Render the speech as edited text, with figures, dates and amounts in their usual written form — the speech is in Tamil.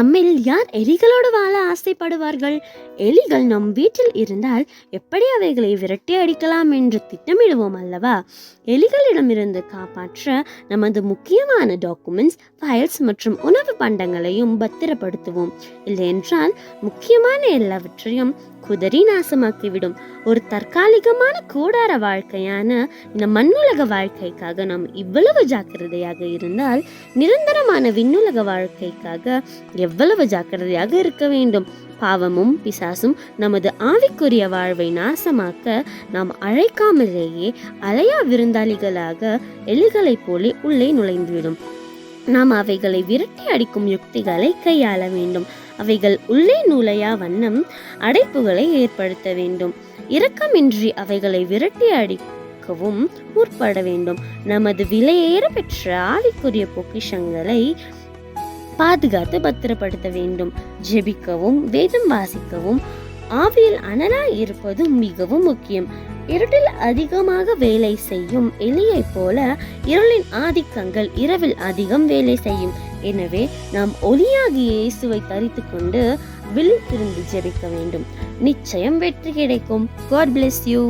நம்மில் யார் எலிகளோடு வாழ ஆசைப்படுவார்கள்? எலிகள் நம் வீட்டில் இருந்தால் எப்படி அவைகளை விரட்டி அடிக்கலாம் என்று திட்டமிடுவோம் அல்லவா? எலிகளிடமிருந்து காப்பாற்ற நமது முக்கியமான டாக்குமெண்ட்ஸ், ஃபைல்ஸ் மற்றும் உணவு பண்டங்களையும் பத்திரப்படுத்துவோம். இல்லையென்றால் முக்கியமான எல்லாவற்றையும் குதறி நாசமாக்கிவிடும். ஒரு தற்காலிகமான கூடார வாழ்க்கையான இந்த மண்ணுலக வாழ்க்கைக்காக நாம் இவ்வளவு ஜாக்கிரதையாக இருந்தால், நிரந்தரமான விண்ணுலக வாழ்க்கைக்காக எவ்வளவு ஜாக்கிரதையாக இருக்க வேண்டும். பாவமும் பிசாசும் நமது ஆவிக்குரிய வாழ்வை நாசமாக்க நாம் அழைக்காமலேயே அலையா விருந்தாளிகளாக எலிகளைப் போலே உள்ளே நுழைந்துவிடும். நாம் அவைகளை விரட்டி அடிக்கும் யுக்திகளை கையாள வேண்டும். அவைகள் உள்ளே நுழையா வண்ணம் அடைப்புகளை ஏற்படுத்த வேண்டும். இரக்கமின்றி அவைகளை விரட்டி அடிக்கவும் முற்பட வேண்டும். நமது விலையேற பெற்ற ஆவிக்குரிய பொக்கிஷங்களை பாதுகாத்து பத்திரப்படுத்த வேண்டும். ஜெபிக்கவும் வேதம் வாசிக்கவும் ஆவியில் அனலாய் இருப்பதும் மிகவும் முக்கியம். இருட்டில் அதிகமாக வேலை செய்யும் எலியை போல இருளின் ஆதிக்கங்கள் இரவில் அதிகம் வேலை செய்யும். எனவே நாம் ஒளியாகிய இயேசுவை தரித்து கொண்டு விழித்திருந்து ஜெபிக்க வேண்டும். நிச்சயம் வெற்றி கிடைக்கும். God bless you.